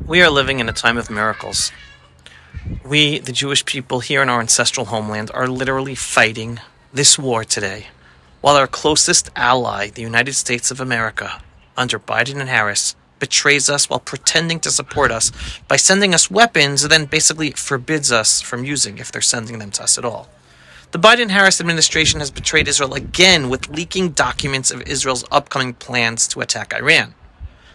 We are living in a time of miracles. We, the Jewish people here in our ancestral homeland, are literally fighting this war today, while our closest ally, the United States of America, under Biden and Harris, betrays us while pretending to support us by sending us weapons and then basically forbids us from using if they're sending them to us at all. The Biden-Harris administration has betrayed Israel again with leaking documents of Israel's upcoming plans to attack Iran.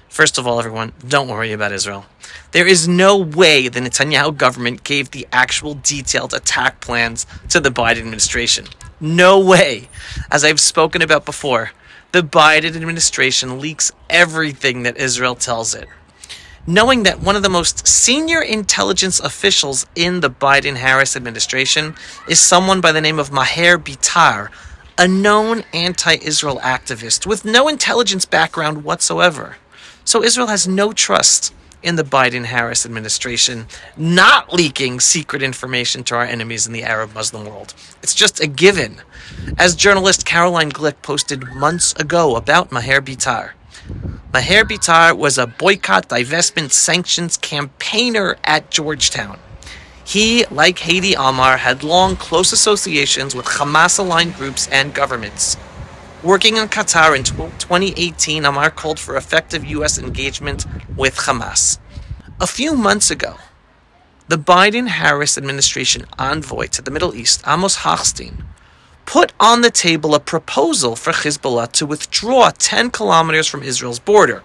First of all, everyone, don't worry about Israel. There is no way the Netanyahu government gave the actual detailed attack plans to the Biden administration. No way. As I've spoken about before, the Biden administration leaks everything that Israel tells it. Knowing that one of the most senior intelligence officials in the Biden-Harris administration is someone by the name of Maher Bitar, a known anti-Israel activist with no intelligence background whatsoever. So Israel has no trust in the Biden-Harris administration not leaking secret information to our enemies in the Arab Muslim world. It's just a given. As journalist Caroline Glick posted months ago about Maher Bitar, Maher Bitar was a boycott, divestment, sanctions campaigner at Georgetown. He, like Hedi Amar, had long close associations with Hamas-aligned groups and governments. Working in Qatar in 2018, Amar called for effective U.S. engagement with Hamas. A few months ago, the Biden-Harris administration envoy to the Middle East, Amos Hochstein, put on the table a proposal for Hezbollah to withdraw 10 kilometers from Israel's border,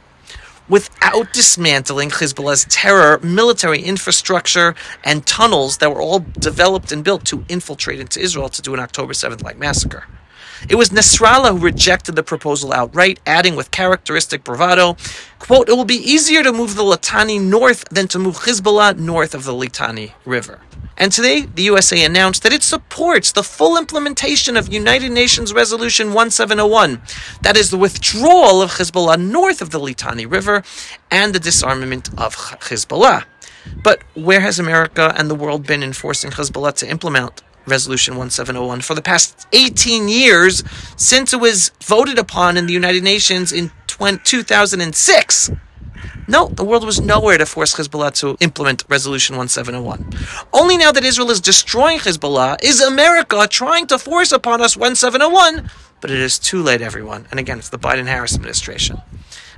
without dismantling Hezbollah's terror, military infrastructure, and tunnels that were all developed and built to infiltrate into Israel to do an October 7th-like massacre. It was Nasrallah who rejected the proposal outright, adding with characteristic bravado, quote, "It will be easier to move the Litani north than to move Hezbollah north of the Litani River." And today, the USA announced that it supports the full implementation of United Nations Resolution 1701, that is, the withdrawal of Hezbollah north of the Litani River and the disarmament of Hezbollah. But where has America and the world been enforcing Hezbollah to implement Resolution 1701 for the past 18 years since it was voted upon in the United Nations in 2006? No, the world was nowhere to force Hezbollah to implement Resolution 1701. Only now that Israel is destroying Hezbollah is America trying to force upon us 1701, but it is too late, everyone. And again, it's the Biden-Harris administration.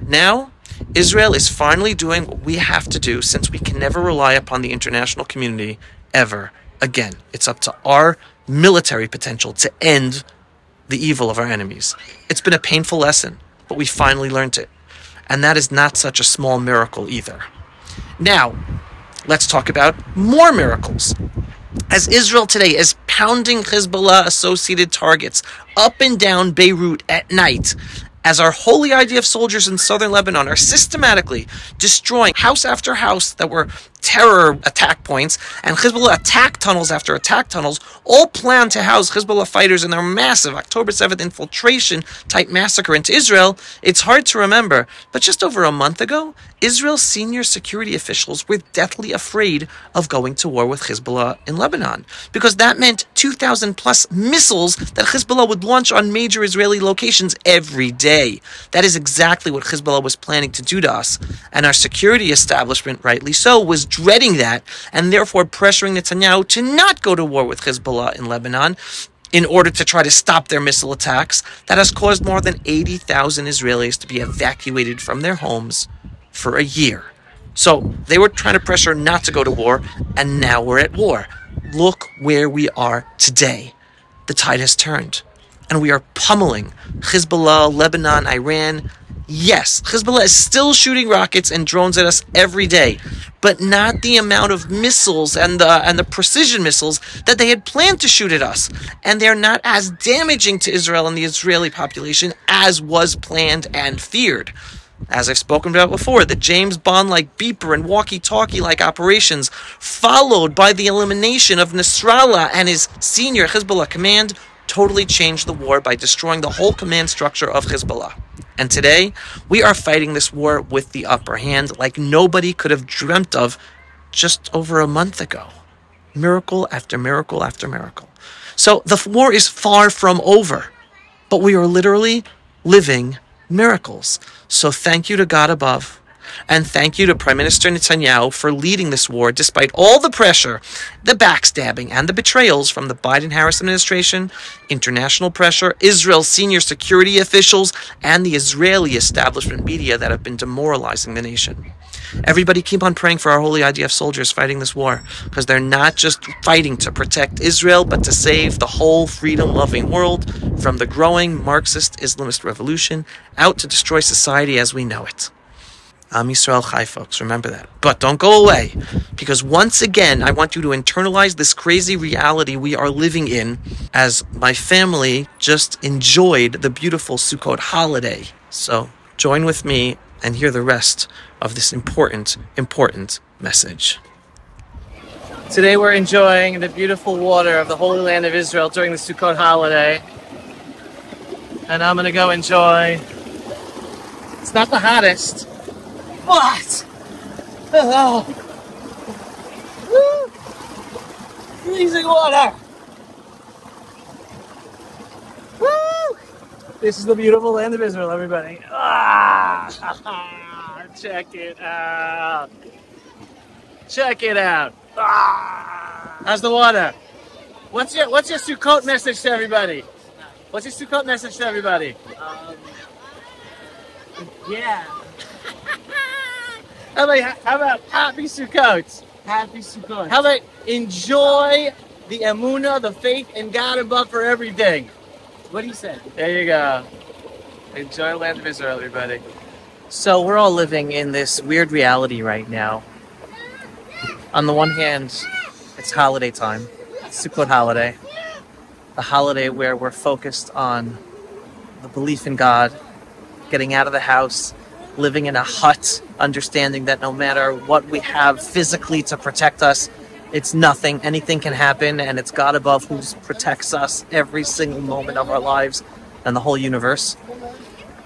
Now, Israel is finally doing what we have to do since we can never rely upon the international community ever again. It's up to our military potential to end the evil of our enemies. It's been a painful lesson, but we finally learned it. And that is not such a small miracle either. Now, let's talk about more miracles. As Israel today is pounding Hezbollah-associated targets up and down Beirut at night, as our holy IDF soldiers in southern Lebanon are systematically destroying house after house that were terror attack points, and Hezbollah attack tunnels after attack tunnels, all planned to house Hezbollah fighters in their massive October 7th infiltration-type massacre into Israel, it's hard to remember, but just over a month ago, Israel's senior security officials were deathly afraid of going to war with Hezbollah in Lebanon, because that meant 2,000-plus missiles that Hezbollah would launch on major Israeli locations every day. That is exactly what Hezbollah was planning to do to us, and our security establishment, rightly so, was dreading that, and therefore pressuring Netanyahu to not go to war with Hezbollah in Lebanon in order to try to stop their missile attacks. That has caused more than 80,000 Israelis to be evacuated from their homes for a year. So they were trying to pressure not to go to war, and now we're at war. Look where we are today. The tide has turned, and we are pummeling Hezbollah, Lebanon, Iran. Yes, Hezbollah is still shooting rockets and drones at us every day, but not the amount of missiles and the precision missiles that they had planned to shoot at us. And they're not as damaging to Israel and the Israeli population as was planned and feared. As I've spoken about before, the James Bond-like beeper and walkie-talkie-like operations, followed by the elimination of Nasrallah and his senior Hezbollah command, totally changed the war by destroying the whole command structure of Hezbollah. And today, we are fighting this war with the upper hand like nobody could have dreamt of just over a month ago. Miracle after miracle after miracle. So the war is far from over, but we are literally living miracles. So thank you to God above. And thank you to Prime Minister Netanyahu for leading this war despite all the pressure, the backstabbing, and the betrayals from the Biden-Harris administration, international pressure, Israel's senior security officials, and the Israeli establishment media that have been demoralizing the nation. Everybody keep on praying for our holy IDF soldiers fighting this war, because they're not just fighting to protect Israel, but to save the whole freedom-loving world from the growing Marxist Islamist revolution out to destroy society as we know it. Am Yisrael Chai, folks, remember that. But don't go away, because once again, I want you to internalize this crazy reality we are living in, as my family just enjoyed the beautiful Sukkot holiday. So join with me and hear the rest of this important message. Today we're enjoying the beautiful water of the Holy Land of Israel during the Sukkot holiday. And I'm gonna go enjoy. It's not the hottest, but freezing water. Woo! This is the beautiful land of Israel, everybody. Check it out. Check it out. How's the water? What's your Sukkot message to everybody? What's your Sukkot message to everybody? Yeah. How about happy Sukkot? Happy Sukkot. How about enjoy the emunah, the faith in God above for everything? What do you say? There you go. Enjoy the land of Israel, everybody. So we're all living in this weird reality right now. On the one hand, it's holiday time. It's Sukkot holiday. A holiday where we're focused on the belief in God, getting out of the house, living in a hut, understanding that no matter what we have physically to protect us, it's nothing. Anything can happen, and it's God above who protects us every single moment of our lives and the whole universe.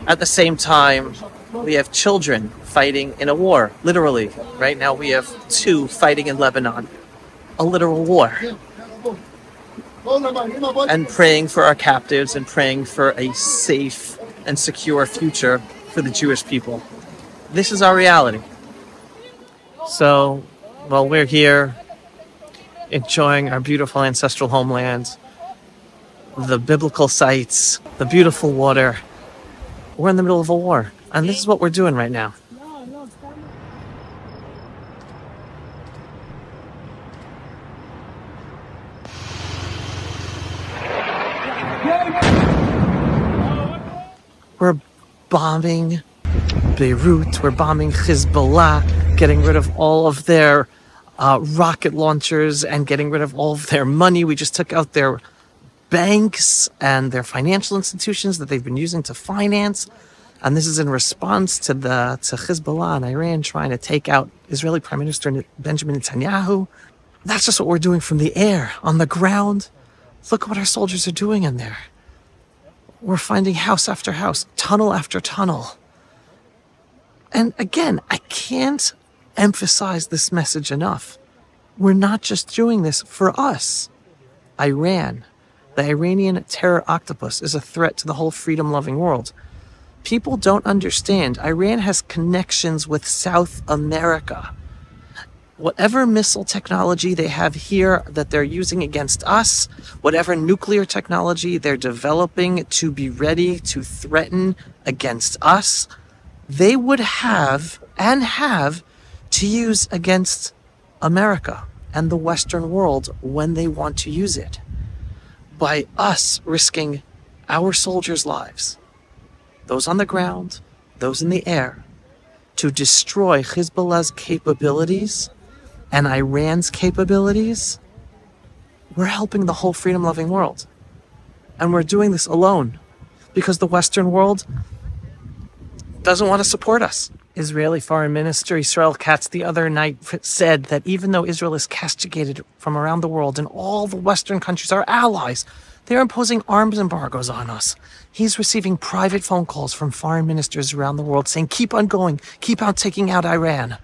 At the same time, we have children fighting in a war, literally. Right now we have 2 fighting in Lebanon. A literal war. And praying for our captives and praying for a safe and secure future for the Jewish people. This is our reality. So, while we're here enjoying our beautiful ancestral homeland, the biblical sites, the beautiful water, we're in the middle of a war. And this is what we're doing right now. We're bombing Beirut, we're bombing Hezbollah, getting rid of all of their rocket launchers and getting rid of all of their money. We just took out their banks and their financial institutions that they've been using to finance. And this is in response to Hezbollah and Iran trying to take out Israeli Prime Minister Benjamin Netanyahu. That's just what we're doing from the air. On the ground, look at what our soldiers are doing in there. We're finding house after house, tunnel after tunnel. And again, I can't emphasize this message enough. We're not just doing this for us. Iran, the Iranian terror octopus, is a threat to the whole freedom-loving world. People don't understand. Iran has connections with South America. Whatever missile technology they have here that they're using against us, whatever nuclear technology they're developing to be ready to threaten against us, they would have and have to use against America and the Western world when they want to use it. By us risking our soldiers' lives, those on the ground, those in the air, to destroy Hezbollah's capabilities and Iran's capabilities, we're helping the whole freedom-loving world. And we're doing this alone because the Western world doesn't want to support us. Israeli Foreign Minister Israel Katz the other night said that even though Israel is castigated from around the world and all the Western countries are allies, they're imposing arms embargoes on us. He's receiving private phone calls from foreign ministers around the world saying, keep on going, keep on taking out Iran.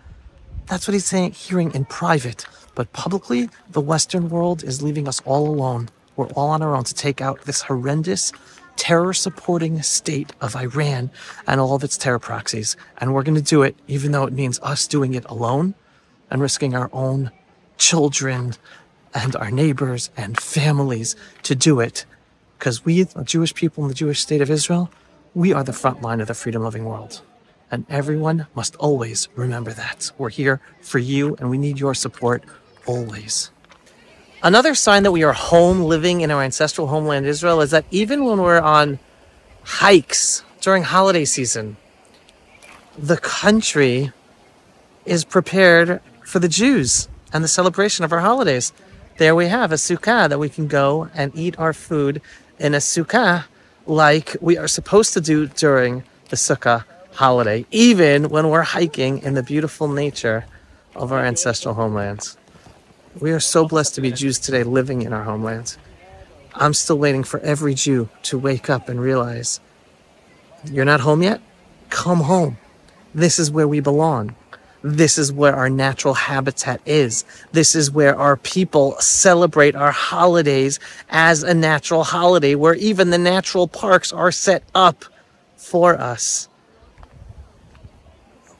That's what he's saying, hearing in private. But publicly, the Western world is leaving us all alone. We're all on our own to take out this horrendous terror-supporting state of Iran and all of its terror proxies. And we're going to do it even though it means us doing it alone and risking our own children and our neighbors and families to do it. Because we, the Jewish people in the Jewish state of Israel, we are the front line of the freedom-loving world. And everyone must always remember that. We're here for you, and we need your support always. Another sign that we are home living in our ancestral homeland Israel is that even when we're on hikes during holiday season, the country is prepared for the Jews and the celebration of our holidays. There we have a sukkah that we can go and eat our food in a sukkah like we are supposed to do during the sukkah holiday, even when we're hiking in the beautiful nature of our ancestral homelands. We are so blessed to be Jews today living in our homelands. I'm still waiting for every Jew to wake up and realize, you're not home yet? Come home. This is where we belong. This is where our natural habitat is. This is where our people celebrate our holidays as a natural holiday, where even the natural parks are set up for us.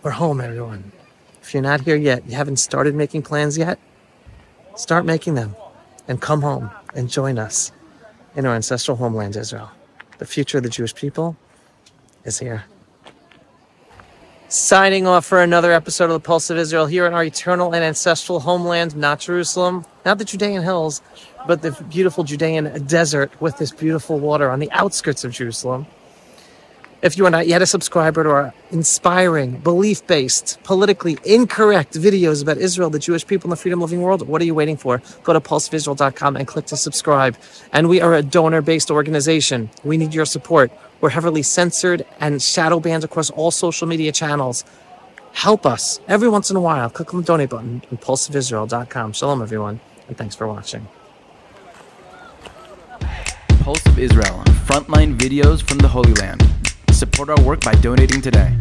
We're home, everyone. If you're not here yet, you haven't started making plans yet, start making them and come home and join us in our ancestral homeland, Israel. The future of the Jewish people is here. Signing off for another episode of the Pulse of Israel here in our eternal and ancestral homeland, not Jerusalem, not the Judean hills, but the beautiful Judean desert with this beautiful water on the outskirts of Jerusalem. If you are not yet a subscriber to our inspiring, belief-based, politically incorrect videos about Israel, the Jewish people, and the freedom-loving world, what are you waiting for? Go to pulseofisrael.com and click to subscribe. And we are a donor-based organization. We need your support. We're heavily censored and shadow banned across all social media channels. Help us. Every once in a while, click on the donate button on pulseofisrael.com. Shalom, everyone, and thanks for watching. Pulse of Israel, frontline videos from the Holy Land. Support our work by donating today.